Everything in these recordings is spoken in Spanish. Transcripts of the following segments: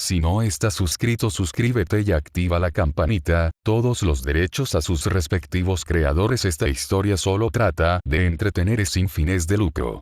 Si no estás suscrito, suscríbete y activa la campanita, todos los derechos a sus respectivos creadores. Esta historia solo trata de entretener sin fines de lucro.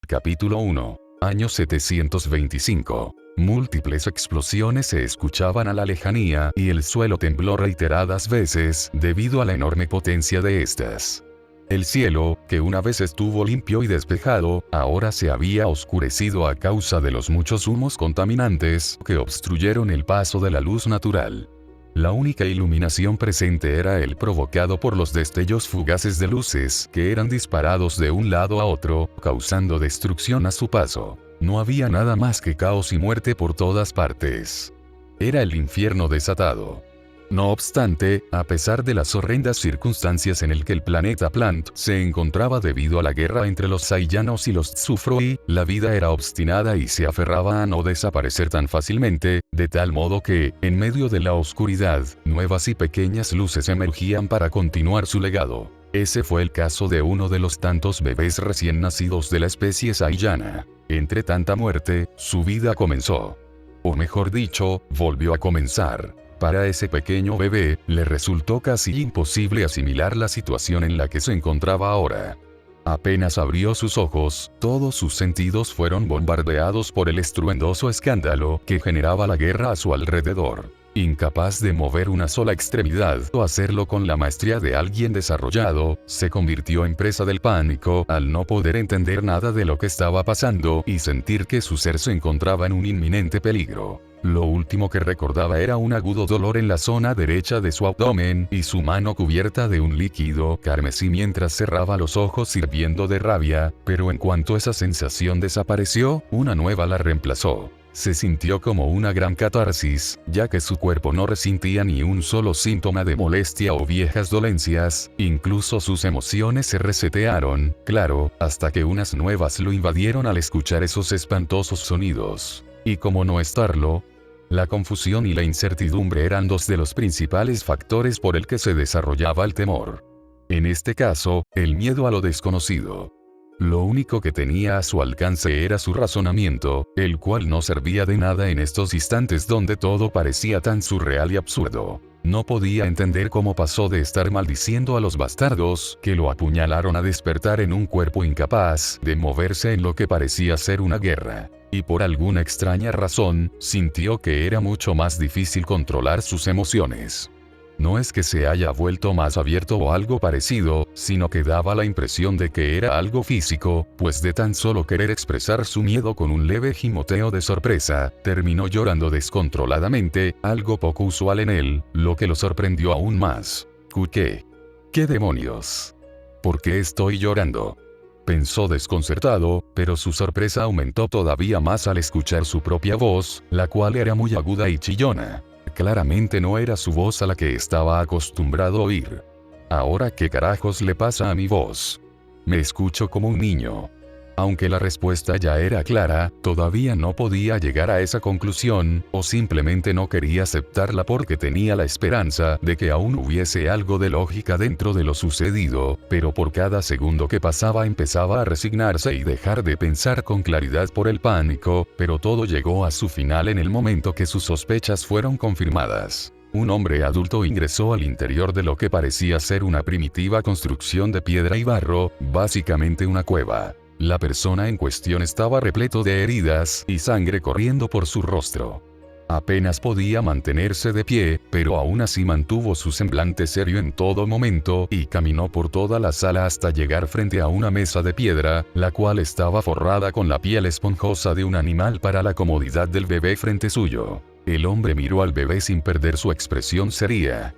Capítulo 1. Año 725. Múltiples explosiones se escuchaban a la lejanía y el suelo tembló reiteradas veces debido a la enorme potencia de estas. El cielo, que una vez estuvo limpio y despejado, ahora se había oscurecido a causa de los muchos humos contaminantes que obstruyeron el paso de la luz natural. La única iluminación presente era el provocado por los destellos fugaces de luces que eran disparados de un lado a otro, causando destrucción a su paso. No había nada más que caos y muerte por todas partes. Era el infierno desatado. No obstante, a pesar de las horrendas circunstancias en el que el planeta Plant se encontraba debido a la guerra entre los Saiyanos y los Tsufroi, la vida era obstinada y se aferraba a no desaparecer tan fácilmente, de tal modo que, en medio de la oscuridad, nuevas y pequeñas luces emergían para continuar su legado. Ese fue el caso de uno de los tantos bebés recién nacidos de la especie Saiyana. Entre tanta muerte, su vida comenzó. O mejor dicho, volvió a comenzar. Para ese pequeño bebé, le resultó casi imposible asimilar la situación en la que se encontraba ahora. Apenas abrió sus ojos, todos sus sentidos fueron bombardeados por el estruendoso escándalo que generaba la guerra a su alrededor. Incapaz de mover una sola extremidad o hacerlo con la maestría de alguien desarrollado, se convirtió en presa del pánico al no poder entender nada de lo que estaba pasando y sentir que su ser se encontraba en un inminente peligro. Lo último que recordaba era un agudo dolor en la zona derecha de su abdomen y su mano cubierta de un líquido carmesí mientras cerraba los ojos hirviendo de rabia, pero en cuanto esa sensación desapareció, una nueva la reemplazó. Se sintió como una gran catarsis, ya que su cuerpo no resentía ni un solo síntoma de molestia o viejas dolencias, incluso sus emociones se resetearon, claro, hasta que unas nuevas lo invadieron al escuchar esos espantosos sonidos. Y cómo no estarlo, la confusión y la incertidumbre eran dos de los principales factores por el que se desarrollaba el temor. En este caso, el miedo a lo desconocido. Lo único que tenía a su alcance era su razonamiento, el cual no servía de nada en estos instantes donde todo parecía tan surreal y absurdo. No podía entender cómo pasó de estar maldiciendo a los bastardos que lo apuñalaron a despertar en un cuerpo incapaz de moverse en lo que parecía ser una guerra. Y por alguna extraña razón, sintió que era mucho más difícil controlar sus emociones. No es que se haya vuelto más abierto o algo parecido, sino que daba la impresión de que era algo físico, pues de tan solo querer expresar su miedo con un leve gimoteo de sorpresa, terminó llorando descontroladamente, algo poco usual en él, lo que lo sorprendió aún más. ¿Qué? ¿Qué demonios? ¿Por qué estoy llorando?, pensó desconcertado, pero su sorpresa aumentó todavía más al escuchar su propia voz, la cual era muy aguda y chillona. Claramente no era su voz a la que estaba acostumbrado a oír. ¿Ahora qué carajos le pasa a mi voz? Me escucho como un niño. Aunque la respuesta ya era clara, todavía no podía llegar a esa conclusión, o simplemente no quería aceptarla porque tenía la esperanza de que aún hubiese algo de lógica dentro de lo sucedido, pero por cada segundo que pasaba empezaba a resignarse y dejar de pensar con claridad por el pánico, pero todo llegó a su final en el momento que sus sospechas fueron confirmadas. Un hombre adulto ingresó al interior de lo que parecía ser una primitiva construcción de piedra y barro, básicamente una cueva. La persona en cuestión estaba repleto de heridas y sangre corriendo por su rostro. Apenas podía mantenerse de pie, pero aún así mantuvo su semblante serio en todo momento y caminó por toda la sala hasta llegar frente a una mesa de piedra, la cual estaba forrada con la piel esponjosa de un animal para la comodidad del bebé frente suyo. El hombre miró al bebé sin perder su expresión seria.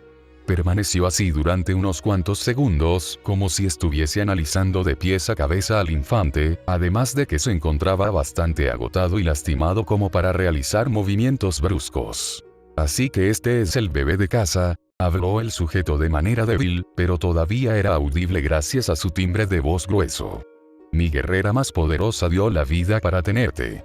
Permaneció así durante unos cuantos segundos, como si estuviese analizando de pies a cabeza al infante, además de que se encontraba bastante agotado y lastimado como para realizar movimientos bruscos. Así que este es el bebé de casa, habló el sujeto de manera débil, pero todavía era audible gracias a su timbre de voz grueso. Mi guerrera más poderosa dio la vida para tenerte.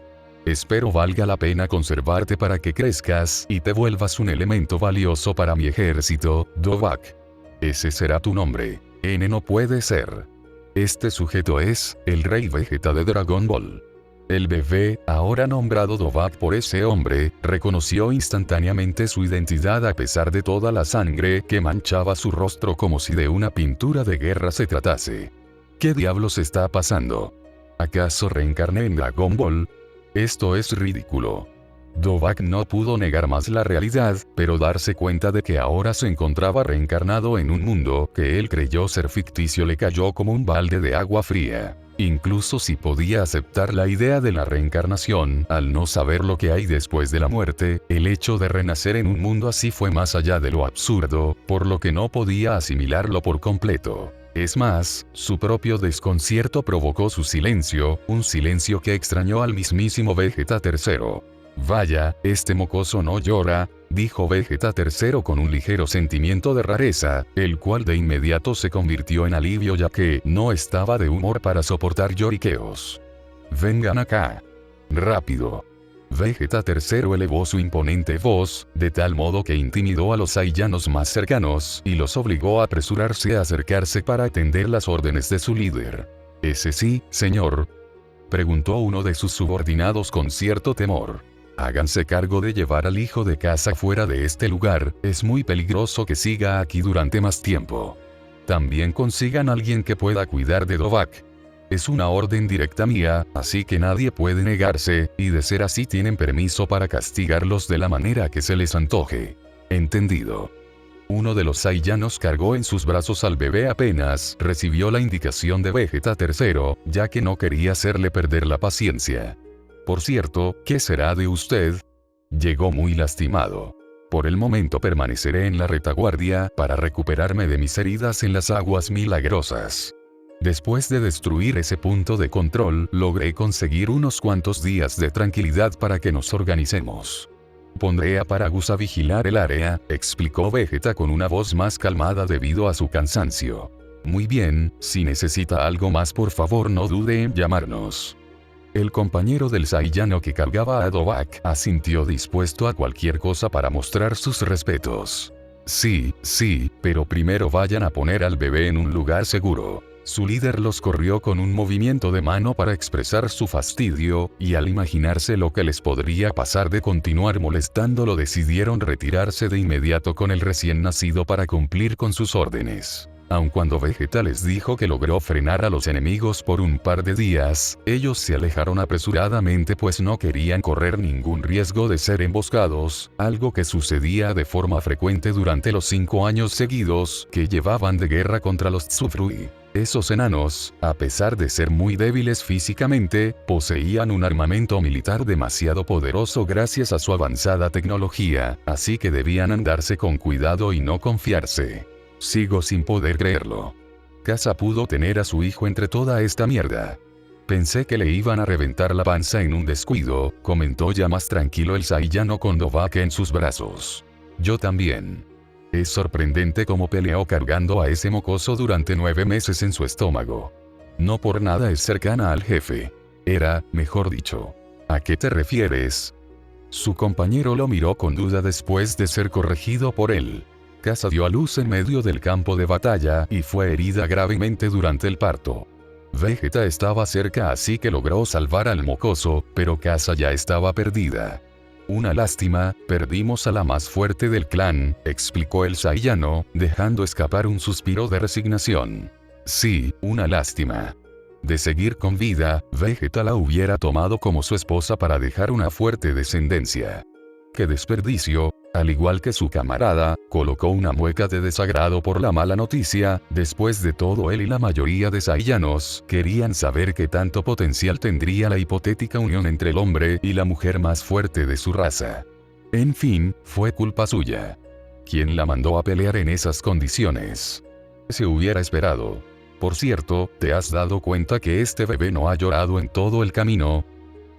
Espero valga la pena conservarte para que crezcas y te vuelvas un elemento valioso para mi ejército, Dovahk. Ese será tu nombre. N no puede ser. Este sujeto es, el Rey Vegeta de Dragon Ball. El bebé, ahora nombrado Dovahk por ese hombre, reconoció instantáneamente su identidad a pesar de toda la sangre que manchaba su rostro como si de una pintura de guerra se tratase. ¿Qué diablos está pasando? ¿Acaso reencarné en Dragon Ball? Esto es ridículo. Dovahk no pudo negar más la realidad, pero darse cuenta de que ahora se encontraba reencarnado en un mundo que él creyó ser ficticio le cayó como un balde de agua fría. Incluso si podía aceptar la idea de la reencarnación, al no saber lo que hay después de la muerte, el hecho de renacer en un mundo así fue más allá de lo absurdo, por lo que no podía asimilarlo por completo. Es más, su propio desconcierto provocó su silencio, un silencio que extrañó al mismísimo Vegeta III. Vaya, este mocoso no llora, dijo Vegeta III con un ligero sentimiento de rareza, el cual de inmediato se convirtió en alivio ya que no estaba de humor para soportar lloriqueos. Vengan acá. Rápido. Vegeta III elevó su imponente voz, de tal modo que intimidó a los Saiyanos más cercanos y los obligó a apresurarse a acercarse para atender las órdenes de su líder. ¿Ese sí, señor?, preguntó uno de sus subordinados con cierto temor. Háganse cargo de llevar al hijo de casa fuera de este lugar, es muy peligroso que siga aquí durante más tiempo. También consigan a alguien que pueda cuidar de Dovahk. Es una orden directa mía, así que nadie puede negarse, y de ser así tienen permiso para castigarlos de la manera que se les antoje. Entendido. Uno de los Saiyanos cargó en sus brazos al bebé apenas recibió la indicación de Vegeta III, ya que no quería hacerle perder la paciencia. Por cierto, ¿qué será de usted? Llegó muy lastimado. Por el momento permaneceré en la retaguardia para recuperarme de mis heridas en las aguas milagrosas. Después de destruir ese punto de control, logré conseguir unos cuantos días de tranquilidad para que nos organicemos. Pondré a Paragus a vigilar el área, explicó Vegeta con una voz más calmada debido a su cansancio. Muy bien, si necesita algo más por favor no dude en llamarnos. El compañero del Saiyano que cargaba a Dovahk asintió dispuesto a cualquier cosa para mostrar sus respetos. Sí, pero primero vayan a poner al bebé en un lugar seguro. Su líder los corrió con un movimiento de mano para expresar su fastidio, y al imaginarse lo que les podría pasar de continuar molestándolo decidieron retirarse de inmediato con el recién nacido para cumplir con sus órdenes. Aun cuando Vegeta les dijo que logró frenar a los enemigos por un par de días, ellos se alejaron apresuradamente pues no querían correr ningún riesgo de ser emboscados, algo que sucedía de forma frecuente durante los 5 años seguidos que llevaban de guerra contra los Tsuffrui. Esos enanos, a pesar de ser muy débiles físicamente, poseían un armamento militar demasiado poderoso gracias a su avanzada tecnología, así que debían andarse con cuidado y no confiarse. Sigo sin poder creerlo. Casa pudo tener a su hijo entre toda esta mierda. Pensé que le iban a reventar la panza en un descuido, comentó ya más tranquilo el Saiyano con Dovahk en sus brazos. Yo también. Es sorprendente cómo peleó cargando a ese mocoso durante 9 meses en su estómago. No por nada es cercana al jefe. Era, mejor dicho. ¿A qué te refieres? Su compañero lo miró con duda después de ser corregido por él. Casa dio a luz en medio del campo de batalla y fue herida gravemente durante el parto. Vegeta estaba cerca así que logró salvar al mocoso, pero Casa ya estaba perdida. Una lástima, perdimos a la más fuerte del clan, explicó el Saiyano, dejando escapar un suspiro de resignación. Sí, una lástima. De seguir con vida, Vegeta la hubiera tomado como su esposa para dejar una fuerte descendencia. ¡Qué desperdicio! Al igual que su camarada, colocó una mueca de desagrado por la mala noticia. Después de todo él y la mayoría de Saiyanos querían saber qué tanto potencial tendría la hipotética unión entre el hombre y la mujer más fuerte de su raza. En fin, fue culpa suya. ¿Quién la mandó a pelear en esas condiciones? Se hubiera esperado. Por cierto, ¿te has dado cuenta que este bebé no ha llorado en todo el camino?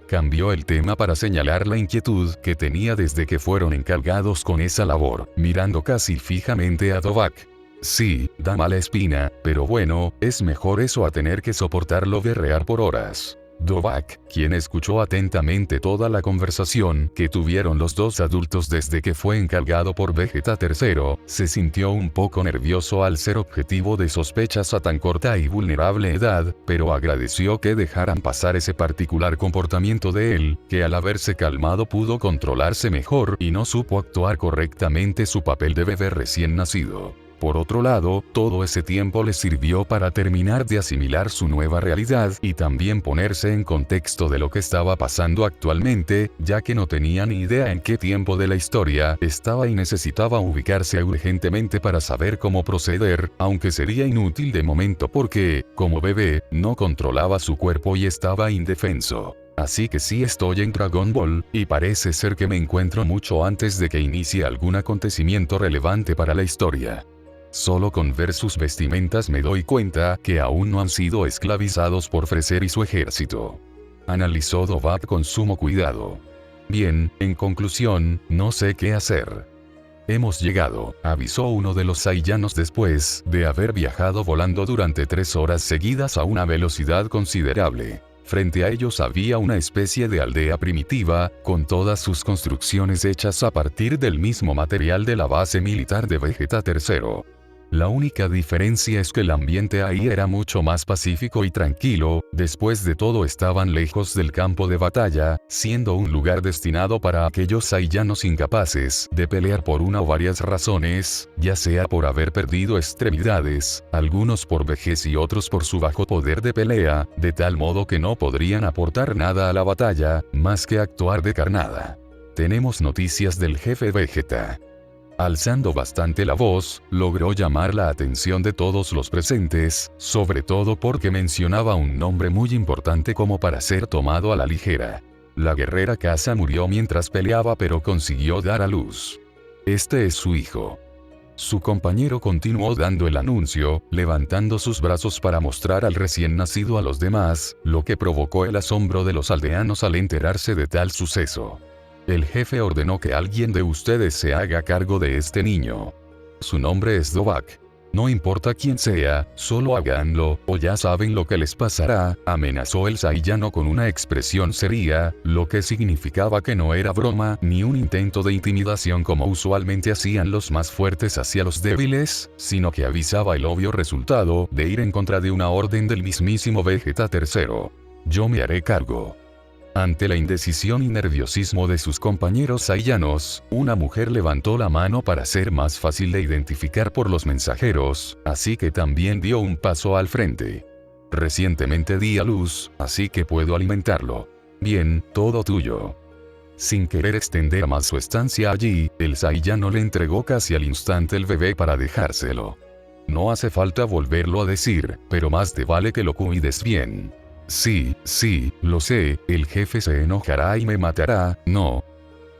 Cambió el tema para señalar la inquietud que tenía desde que fueron encargados con esa labor, mirando casi fijamente a Dovahk. Sí, da mala espina, pero bueno, es mejor eso a tener que soportarlo berrear por horas. Dovak, quien escuchó atentamente toda la conversación que tuvieron los dos adultos desde que fue encargado por Vegeta III, se sintió un poco nervioso al ser objetivo de sospechas a tan corta y vulnerable edad, pero agradeció que dejaran pasar ese particular comportamiento de él, que al haberse calmado pudo controlarse mejor y no supo actuar correctamente su papel de bebé recién nacido. Por otro lado, todo ese tiempo le sirvió para terminar de asimilar su nueva realidad y también ponerse en contexto de lo que estaba pasando actualmente, ya que no tenía ni idea en qué tiempo de la historia estaba y necesitaba ubicarse urgentemente para saber cómo proceder, aunque sería inútil de momento porque, como bebé, no controlaba su cuerpo y estaba indefenso. Así que sí estoy en Dragon Ball, y parece ser que me encuentro mucho antes de que inicie algún acontecimiento relevante para la historia. Solo con ver sus vestimentas me doy cuenta que aún no han sido esclavizados por Freezer y su ejército. Analizó Dovak con sumo cuidado. Bien, en conclusión, no sé qué hacer. Hemos llegado, avisó uno de los Saiyanos después de haber viajado volando durante 3 horas seguidas a una velocidad considerable. Frente a ellos había una especie de aldea primitiva, con todas sus construcciones hechas a partir del mismo material de la base militar de Vegeta III. La única diferencia es que el ambiente ahí era mucho más pacífico y tranquilo, después de todo estaban lejos del campo de batalla, siendo un lugar destinado para aquellos Saiyanos incapaces de pelear por una o varias razones, ya sea por haber perdido extremidades, algunos por vejez y otros por su bajo poder de pelea, de tal modo que no podrían aportar nada a la batalla, más que actuar de carnada. Tenemos noticias del jefe Vegeta. Alzando bastante la voz, logró llamar la atención de todos los presentes, sobre todo porque mencionaba un nombre muy importante como para ser tomado a la ligera. La guerrera Kasa murió mientras peleaba pero consiguió dar a luz. Este es su hijo. Su compañero continuó dando el anuncio, levantando sus brazos para mostrar al recién nacido a los demás, lo que provocó el asombro de los aldeanos al enterarse de tal suceso. El jefe ordenó que alguien de ustedes se haga cargo de este niño. Su nombre es Dovak. No importa quién sea, solo háganlo, o ya saben lo que les pasará, amenazó el Saiyano con una expresión seria, lo que significaba que no era broma ni un intento de intimidación como usualmente hacían los más fuertes hacia los débiles, sino que avisaba el obvio resultado de ir en contra de una orden del mismísimo Vegeta III. Yo me haré cargo. Ante la indecisión y nerviosismo de sus compañeros saiyanos, una mujer levantó la mano para ser más fácil de identificar por los mensajeros, así que también dio un paso al frente. Recientemente di a luz, así que puedo alimentarlo. Bien, todo tuyo. Sin querer extender más su estancia allí, el saiyano le entregó casi al instante el bebé para dejárselo. No hace falta volverlo a decir, pero más te vale que lo cuides bien. Sí, lo sé, el jefe se enojará y me matará, no.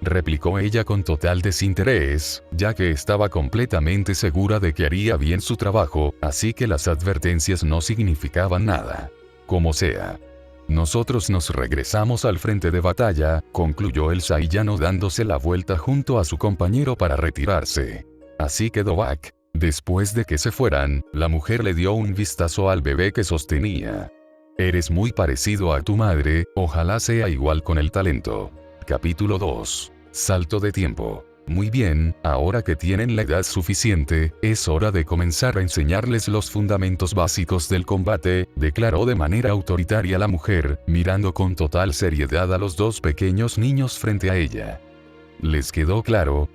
Replicó ella con total desinterés, ya que estaba completamente segura de que haría bien su trabajo, así que las advertencias no significaban nada. Como sea. Nosotros nos regresamos al frente de batalla, concluyó el saiyano dándose la vuelta junto a su compañero para retirarse. Así que Dovak. Después de que se fueran, la mujer le dio un vistazo al bebé que sostenía. Eres muy parecido a tu madre, ojalá sea igual con el talento. Capítulo 2. Salto de tiempo. Muy bien, ahora que tienen la edad suficiente, es hora de comenzar a enseñarles los fundamentos básicos del combate, declaró de manera autoritaria la mujer, mirando con total seriedad a los dos pequeños niños frente a ella. ¿Les quedó claro?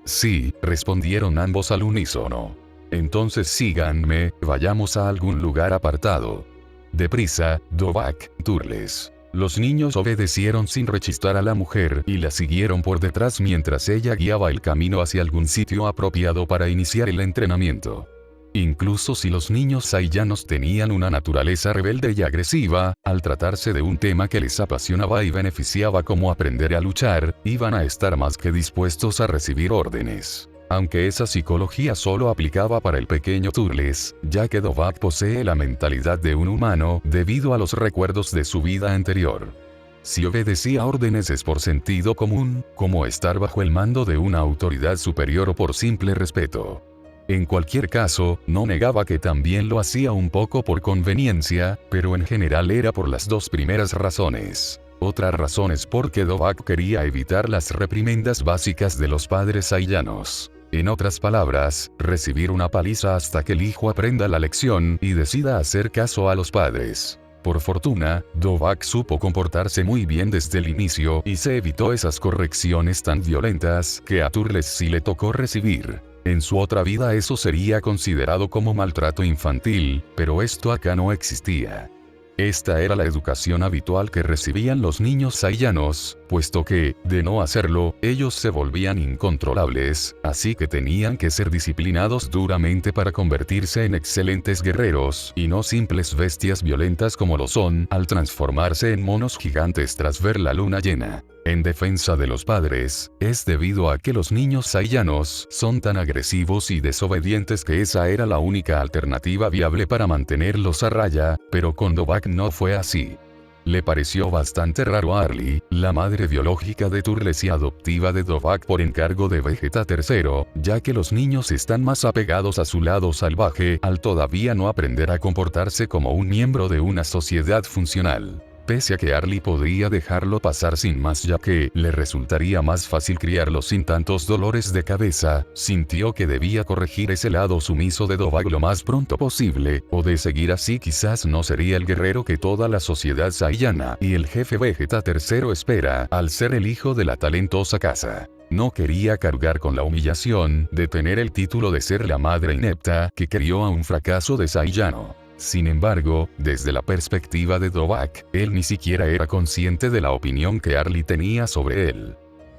Sí, respondieron ambos al unísono. Entonces síganme, vayamos a algún lugar apartado. Deprisa, Dovak, Turles. Los niños obedecieron sin rechistar a la mujer y la siguieron por detrás mientras ella guiaba el camino hacia algún sitio apropiado para iniciar el entrenamiento. Incluso si los niños saiyanos tenían una naturaleza rebelde y agresiva, al tratarse de un tema que les apasionaba y beneficiaba como aprender a luchar, iban a estar más que dispuestos a recibir órdenes. Aunque esa psicología solo aplicaba para el pequeño Turles, ya que Dovak posee la mentalidad de un humano debido a los recuerdos de su vida anterior. Si obedecía órdenes es por sentido común, como estar bajo el mando de una autoridad superior o por simple respeto. En cualquier caso, no negaba que también lo hacía un poco por conveniencia, pero en general era por las dos primeras razones. Otra razón es porque Dovak quería evitar las reprimendas básicas de los padres aillanos. En otras palabras, recibir una paliza hasta que el hijo aprenda la lección y decida hacer caso a los padres. Por fortuna, Dovak supo comportarse muy bien desde el inicio y se evitó esas correcciones tan violentas que a Turles sí le tocó recibir. En su otra vida eso sería considerado como maltrato infantil, pero esto acá no existía. Esta era la educación habitual que recibían los niños aillanos, puesto que, de no hacerlo, ellos se volvían incontrolables, así que tenían que ser disciplinados duramente para convertirse en excelentes guerreros, y no simples bestias violentas como lo son al transformarse en monos gigantes tras ver la luna llena. En defensa de los padres, es debido a que los niños aillanos son tan agresivos y desobedientes que esa era la única alternativa viable para mantenerlos a raya, pero con Dovak no fue así. Le pareció bastante raro a Arlie, la madre biológica de Turles y adoptiva de Dovak por encargo de Vegeta III, ya que los niños están más apegados a su lado salvaje al todavía no aprender a comportarse como un miembro de una sociedad funcional. Pese a que Arlie podría dejarlo pasar sin más ya que le resultaría más fácil criarlo sin tantos dolores de cabeza, sintió que debía corregir ese lado sumiso de Dovak lo más pronto posible, o de seguir así quizás no sería el guerrero que toda la sociedad saiyana y el jefe Vegeta III espera, al ser el hijo de la talentosa casa. No quería cargar con la humillación de tener el título de ser la madre inepta que crió a un fracaso de saiyano. Sin embargo, desde la perspectiva de Dovak, él ni siquiera era consciente de la opinión que Arlie tenía sobre él.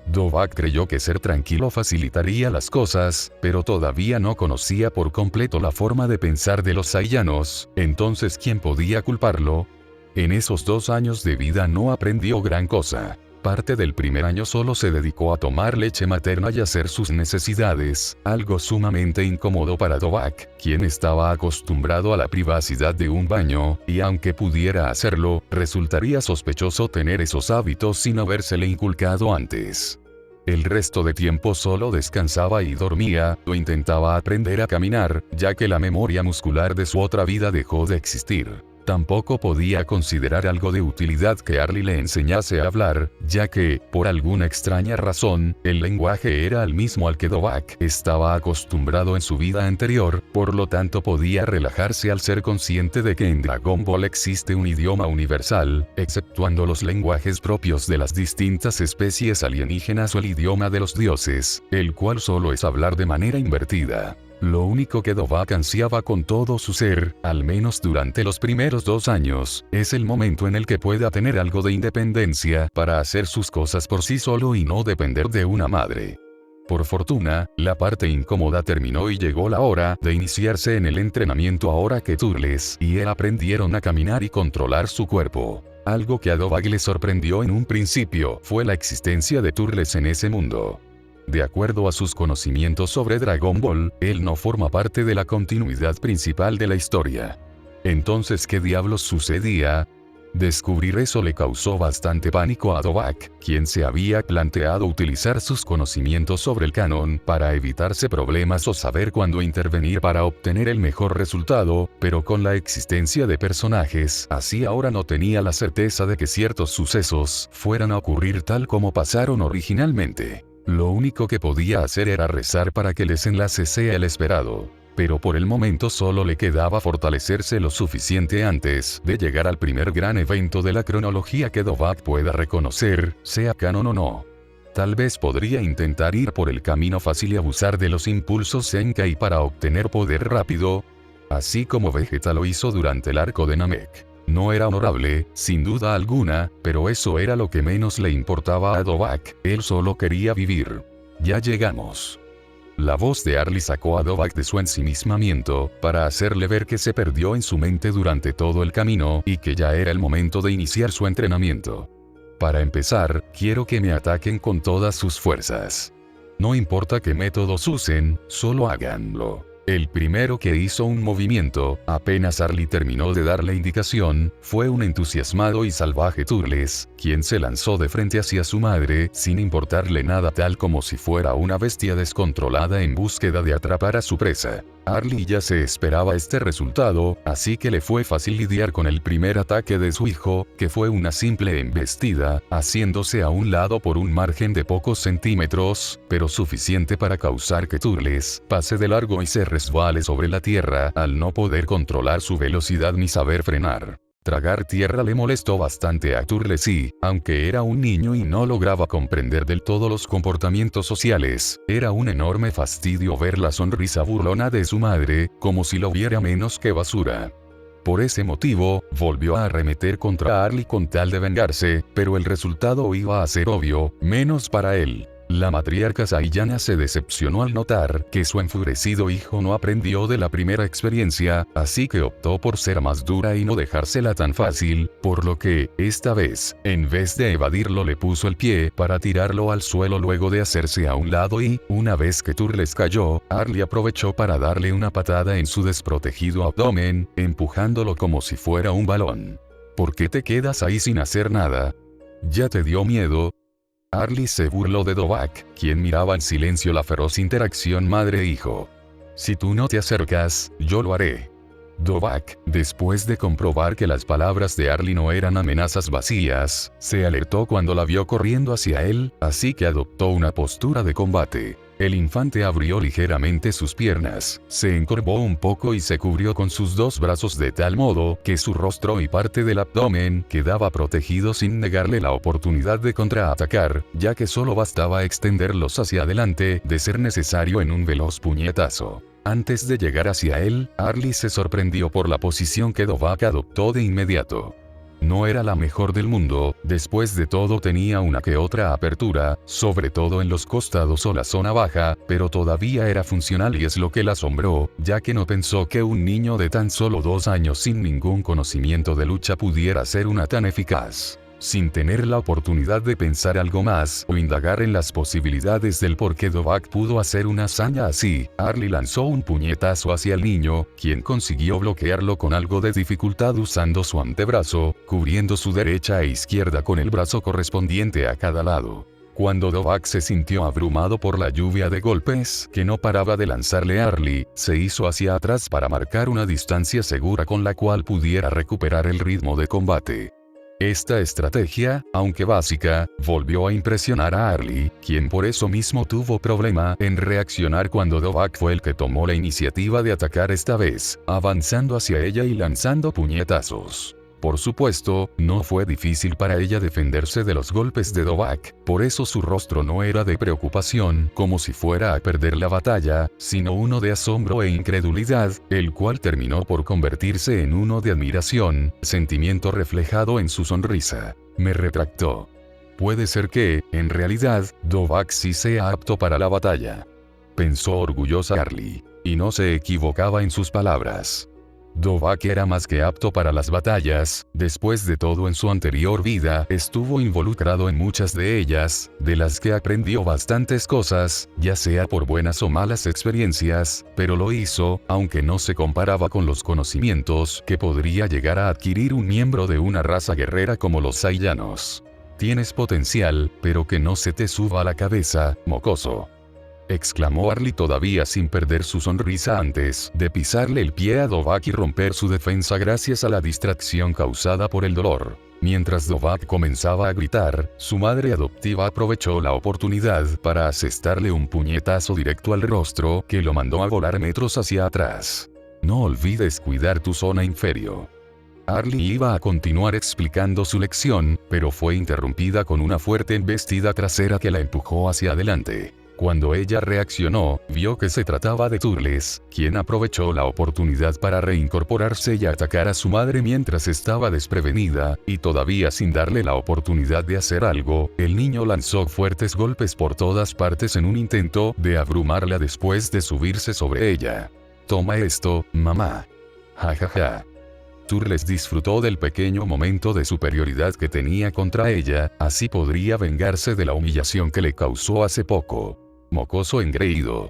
Dovak creyó que ser tranquilo facilitaría las cosas, pero todavía no conocía por completo la forma de pensar de los saiyanos, entonces ¿quién podía culparlo? En esos 2 años de vida no aprendió gran cosa. Parte del primer año solo se dedicó a tomar leche materna y hacer sus necesidades, algo sumamente incómodo para Dovak, quien estaba acostumbrado a la privacidad de un baño, y aunque pudiera hacerlo, resultaría sospechoso tener esos hábitos sin habérsele inculcado antes. El resto de tiempo solo descansaba y dormía, o intentaba aprender a caminar, ya que la memoria muscular de su otra vida dejó de existir. Tampoco podía considerar algo de utilidad que Arlie le enseñase a hablar, ya que, por alguna extraña razón, el lenguaje era el mismo al que Dovak estaba acostumbrado en su vida anterior, por lo tanto podía relajarse al ser consciente de que en Dragon Ball existe un idioma universal, exceptuando los lenguajes propios de las distintas especies alienígenas o el idioma de los dioses, el cual solo es hablar de manera invertida. Lo único que Dovak ansiaba con todo su ser, al menos durante los primeros 2 años, es el momento en el que pueda tener algo de independencia para hacer sus cosas por sí solo y no depender de una madre. Por fortuna, la parte incómoda terminó y llegó la hora de iniciarse en el entrenamiento ahora que Turles y él aprendieron a caminar y controlar su cuerpo. Algo que a Dovak le sorprendió en un principio fue la existencia de Turles en ese mundo. De acuerdo a sus conocimientos sobre Dragon Ball, él no forma parte de la continuidad principal de la historia. Entonces, ¿qué diablos sucedía? Descubrir eso le causó bastante pánico a Dovak, quien se había planteado utilizar sus conocimientos sobre el canon para evitarse problemas o saber cuándo intervenir para obtener el mejor resultado, pero con la existencia de personajes así ahora no tenía la certeza de que ciertos sucesos fueran a ocurrir tal como pasaron originalmente. Lo único que podía hacer era rezar para que el desenlace sea el esperado. Pero por el momento solo le quedaba fortalecerse lo suficiente antes de llegar al primer gran evento de la cronología que Dovak pueda reconocer, sea canon o no. Tal vez podría intentar ir por el camino fácil y abusar de los impulsos Zenkai para obtener poder rápido, así como Vegeta lo hizo durante el arco de Namek. No era honorable, sin duda alguna, pero eso era lo que menos le importaba a Dovak, él solo quería vivir. Ya llegamos. La voz de Arlie sacó a Dovak de su ensimismamiento, para hacerle ver que se perdió en su mente durante todo el camino y que ya era el momento de iniciar su entrenamiento. Para empezar, quiero que me ataquen con todas sus fuerzas. No importa qué métodos usen, solo háganlo. El primero que hizo un movimiento, apenas Arlie terminó de dar la indicación, fue un entusiasmado y salvaje Turles, quien se lanzó de frente hacia su madre, sin importarle nada, tal como si fuera una bestia descontrolada en búsqueda de atrapar a su presa. Arlie ya se esperaba este resultado, así que le fue fácil lidiar con el primer ataque de su hijo, que fue una simple embestida, haciéndose a un lado por un margen de pocos centímetros, pero suficiente para causar que Turles pase de largo y se resbale sobre la tierra, al no poder controlar su velocidad ni saber frenar. Tragar tierra le molestó bastante a Turles y, aunque era un niño y no lograba comprender del todo los comportamientos sociales, era un enorme fastidio ver la sonrisa burlona de su madre, como si lo viera menos que basura. Por ese motivo, volvió a arremeter contra Arlie con tal de vengarse, pero el resultado iba a ser obvio, menos para él. La matriarca Saiyana se decepcionó al notar que su enfurecido hijo no aprendió de la primera experiencia, así que optó por ser más dura y no dejársela tan fácil, por lo que, esta vez, en vez de evadirlo le puso el pie para tirarlo al suelo luego de hacerse a un lado y, una vez que Turles cayó, Arlie aprovechó para darle una patada en su desprotegido abdomen, empujándolo como si fuera un balón. ¿Por qué te quedas ahí sin hacer nada? ¿Ya te dio miedo? Arlie se burló de Dovahk, quien miraba en silencio la feroz interacción madre-hijo. Si tú no te acercas, yo lo haré. Dovahk, después de comprobar que las palabras de Arlie no eran amenazas vacías, se alertó cuando la vio corriendo hacia él, así que adoptó una postura de combate. El infante abrió ligeramente sus piernas, se encorvó un poco y se cubrió con sus dos brazos de tal modo que su rostro y parte del abdomen quedaba protegido sin negarle la oportunidad de contraatacar, ya que solo bastaba extenderlos hacia adelante, de ser necesario en un veloz puñetazo. Antes de llegar hacia él, Arlie se sorprendió por la posición que Dovahk adoptó de inmediato. No era la mejor del mundo, después de todo tenía una que otra apertura, sobre todo en los costados o la zona baja, pero todavía era funcional y es lo que la asombró, ya que no pensó que un niño de tan solo 2 años sin ningún conocimiento de lucha pudiera ser una tan eficaz. Sin tener la oportunidad de pensar algo más o indagar en las posibilidades del por qué Dovahk pudo hacer una hazaña así, Arlie lanzó un puñetazo hacia el niño, quien consiguió bloquearlo con algo de dificultad usando su antebrazo, cubriendo su derecha e izquierda con el brazo correspondiente a cada lado. Cuando Dovahk se sintió abrumado por la lluvia de golpes que no paraba de lanzarle a Arlie, se hizo hacia atrás para marcar una distancia segura con la cual pudiera recuperar el ritmo de combate. Esta estrategia, aunque básica, volvió a impresionar a Arlie, quien por eso mismo tuvo problema en reaccionar cuando Dovahk fue el que tomó la iniciativa de atacar esta vez, avanzando hacia ella y lanzando puñetazos. Por supuesto, no fue difícil para ella defenderse de los golpes de Dovahk, por eso su rostro no era de preocupación, como si fuera a perder la batalla, sino uno de asombro e incredulidad, el cual terminó por convertirse en uno de admiración, sentimiento reflejado en su sonrisa. Me retractó. Puede ser que, en realidad, Dovahk sí sea apto para la batalla. Pensó orgullosa Arlie, y no se equivocaba en sus palabras. Dovahk era más que apto para las batallas, después de todo en su anterior vida estuvo involucrado en muchas de ellas, de las que aprendió bastantes cosas, ya sea por buenas o malas experiencias, pero lo hizo, aunque no se comparaba con los conocimientos que podría llegar a adquirir un miembro de una raza guerrera como los Saiyanos. Tienes potencial, pero que no se te suba a la cabeza, mocoso. Exclamó Arlie todavía sin perder su sonrisa antes de pisarle el pie a Dovahk y romper su defensa gracias a la distracción causada por el dolor. Mientras Dovahk comenzaba a gritar, su madre adoptiva aprovechó la oportunidad para asestarle un puñetazo directo al rostro que lo mandó a volar metros hacia atrás. No olvides cuidar tu zona inferior. Arlie iba a continuar explicando su lección, pero fue interrumpida con una fuerte embestida trasera que la empujó hacia adelante. Cuando ella reaccionó, vio que se trataba de Turles, quien aprovechó la oportunidad para reincorporarse y atacar a su madre mientras estaba desprevenida, y todavía sin darle la oportunidad de hacer algo, el niño lanzó fuertes golpes por todas partes en un intento de abrumarla después de subirse sobre ella. Toma esto, mamá. Jajaja. Turles disfrutó del pequeño momento de superioridad que tenía contra ella, así podría vengarse de la humillación que le causó hace poco. Mocoso engreído.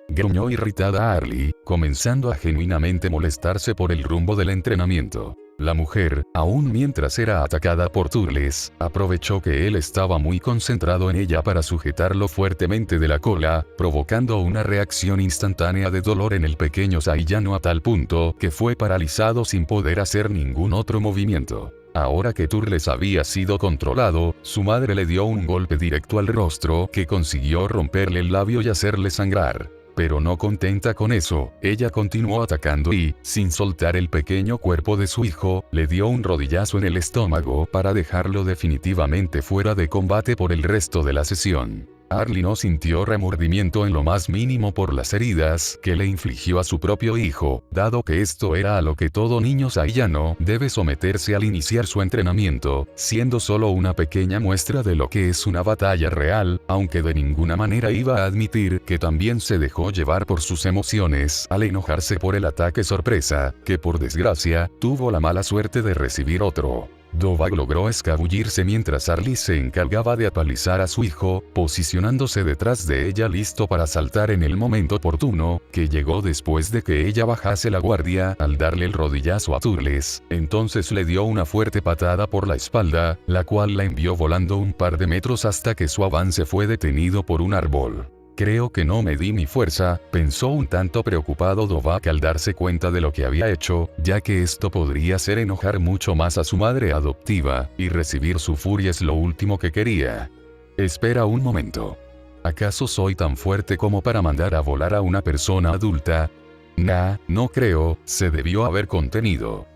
gruñó irritada Arlie, comenzando a genuinamente molestarse por el rumbo del entrenamiento. La mujer, aún mientras era atacada por Turles, aprovechó que él estaba muy concentrado en ella para sujetarlo fuertemente de la cola, provocando una reacción instantánea de dolor en el pequeño Saiyano a tal punto que fue paralizado sin poder hacer ningún otro movimiento. Ahora que Turles había sido controlado, su madre le dio un golpe directo al rostro que consiguió romperle el labio y hacerle sangrar. Pero no contenta con eso, ella continuó atacando y, sin soltar el pequeño cuerpo de su hijo, le dio un rodillazo en el estómago para dejarlo definitivamente fuera de combate por el resto de la sesión. Arlie no sintió remordimiento en lo más mínimo por las heridas que le infligió a su propio hijo, dado que esto era a lo que todo niño saiyano debe someterse al iniciar su entrenamiento, siendo solo una pequeña muestra de lo que es una batalla real, aunque de ninguna manera iba a admitir que también se dejó llevar por sus emociones al enojarse por el ataque sorpresa, que por desgracia, tuvo la mala suerte de recibir otro. Dovahk logró escabullirse mientras Arlie se encargaba de apalizar a su hijo, posicionándose detrás de ella listo para saltar en el momento oportuno, que llegó después de que ella bajase la guardia al darle el rodillazo a Turles. Entonces le dio una fuerte patada por la espalda, la cual la envió volando un par de metros hasta que su avance fue detenido por un árbol. Creo que no me di mi fuerza, pensó un tanto preocupado Dovahk al darse cuenta de lo que había hecho, ya que esto podría hacer enojar mucho más a su madre adoptiva, y recibir su furia es lo último que quería. Espera un momento. ¿Acaso soy tan fuerte como para mandar a volar a una persona adulta? Nah, no creo, se debió haber contenido.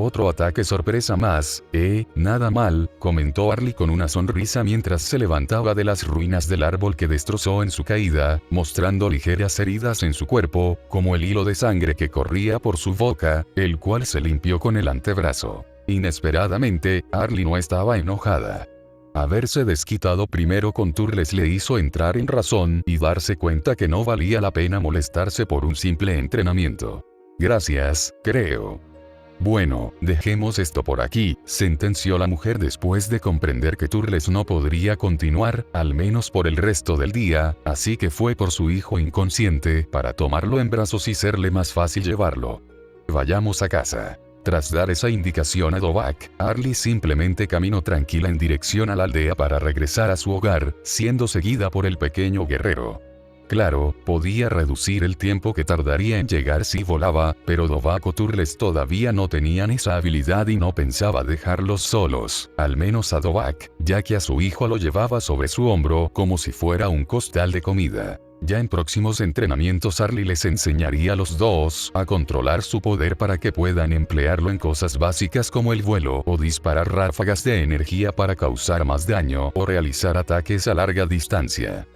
Otro ataque sorpresa más, nada mal, comentó Arlie con una sonrisa mientras se levantaba de las ruinas del árbol que destrozó en su caída, mostrando ligeras heridas en su cuerpo, como el hilo de sangre que corría por su boca, el cual se limpió con el antebrazo. Inesperadamente, Arlie no estaba enojada. Haberse desquitado primero con Turles le hizo entrar en razón y darse cuenta que no valía la pena molestarse por un simple entrenamiento. Gracias, creo. Bueno, dejemos esto por aquí, sentenció la mujer después de comprender que Turles no podría continuar, al menos por el resto del día, así que fue por su hijo inconsciente, para tomarlo en brazos y serle más fácil llevarlo. Vayamos a casa. Tras dar esa indicación a Dovahk, Arlie simplemente caminó tranquila en dirección a la aldea para regresar a su hogar, siendo seguida por el pequeño guerrero. Claro, podía reducir el tiempo que tardaría en llegar si volaba, pero Dovahk o Turles todavía no tenían esa habilidad y no pensaba dejarlos solos, al menos a Dovahk, ya que a su hijo lo llevaba sobre su hombro como si fuera un costal de comida. Ya en próximos entrenamientos Arlie les enseñaría a los dos a controlar su poder para que puedan emplearlo en cosas básicas como el vuelo o disparar ráfagas de energía para causar más daño o realizar ataques a larga distancia.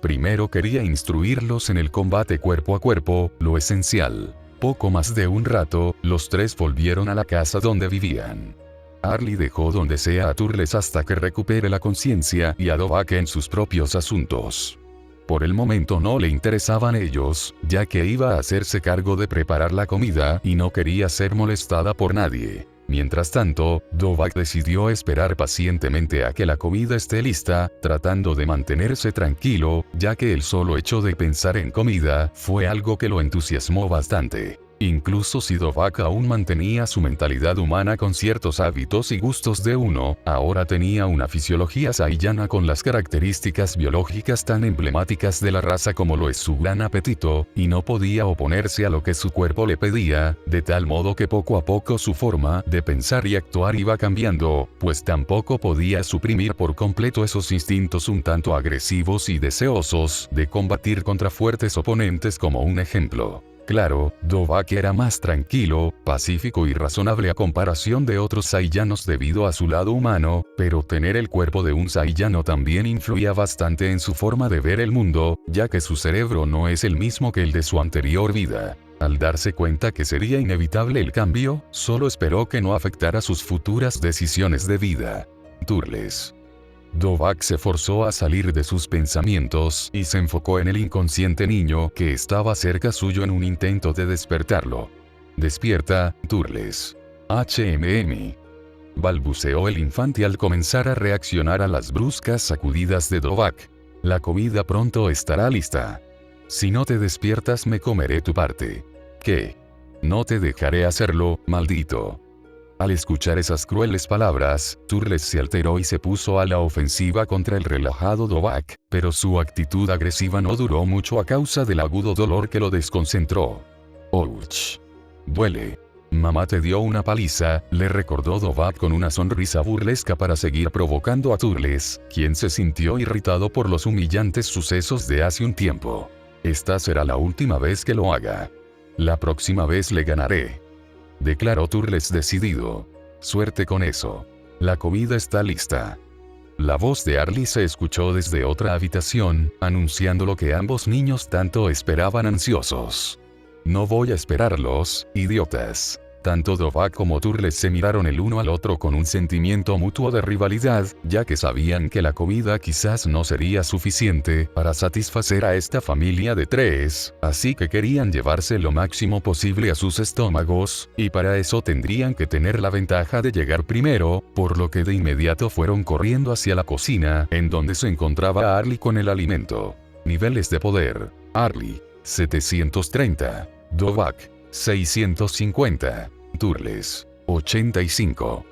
Primero quería instruirlos en el combate cuerpo a cuerpo, lo esencial. Poco más de un rato, los tres volvieron a la casa donde vivían. Arlie dejó donde sea a Turles hasta que recupere la conciencia y a Dovahk en sus propios asuntos. Por el momento no le interesaban ellos, ya que iba a hacerse cargo de preparar la comida y no quería ser molestada por nadie. Mientras tanto, Dovahk decidió esperar pacientemente a que la comida esté lista, tratando de mantenerse tranquilo, ya que el solo hecho de pensar en comida fue algo que lo entusiasmó bastante. Incluso si Dovahk aún mantenía su mentalidad humana con ciertos hábitos y gustos de uno, ahora tenía una fisiología saiyana con las características biológicas tan emblemáticas de la raza como lo es su gran apetito, y no podía oponerse a lo que su cuerpo le pedía, de tal modo que poco a poco su forma de pensar y actuar iba cambiando, pues tampoco podía suprimir por completo esos instintos un tanto agresivos y deseosos de combatir contra fuertes oponentes como un ejemplo. Claro, Dovahk era más tranquilo, pacífico y razonable a comparación de otros saiyanos debido a su lado humano, pero tener el cuerpo de un saiyano también influía bastante en su forma de ver el mundo, ya que su cerebro no es el mismo que el de su anterior vida. Al darse cuenta que sería inevitable el cambio, solo esperó que no afectara sus futuras decisiones de vida. Turles. Dovahk se forzó a salir de sus pensamientos y se enfocó en el inconsciente niño que estaba cerca suyo en un intento de despertarlo. «Despierta, Turles. Balbuceó el infante al comenzar a reaccionar a las bruscas sacudidas de Dovahk. «La comida pronto estará lista». Si no te despiertas me comeré tu parte. ¿Qué? No te dejaré hacerlo, maldito. Al escuchar esas crueles palabras, Turles se alteró y se puso a la ofensiva contra el relajado Dovahk, pero su actitud agresiva no duró mucho a causa del agudo dolor que lo desconcentró. ¡Ouch! Duele. Mamá te dio una paliza, le recordó Dovahk con una sonrisa burlesca para seguir provocando a Turles, quien se sintió irritado por los humillantes sucesos de hace un tiempo. Esta será la última vez que lo haga. La próxima vez le ganaré, declaró Turles decidido. Suerte con eso. La comida está lista. La voz de Arlie se escuchó desde otra habitación, anunciando lo que ambos niños tanto esperaban ansiosos. No voy a esperarlos, idiotas. Tanto Dovahk como Turles se miraron el uno al otro con un sentimiento mutuo de rivalidad, ya que sabían que la comida quizás no sería suficiente para satisfacer a esta familia de 3, así que querían llevarse lo máximo posible a sus estómagos, y para eso tendrían que tener la ventaja de llegar primero, por lo que de inmediato fueron corriendo hacia la cocina, en donde se encontraba Arlie con el alimento. Niveles de poder. Arlie, 730. Dovahk, 650. Turles, 85.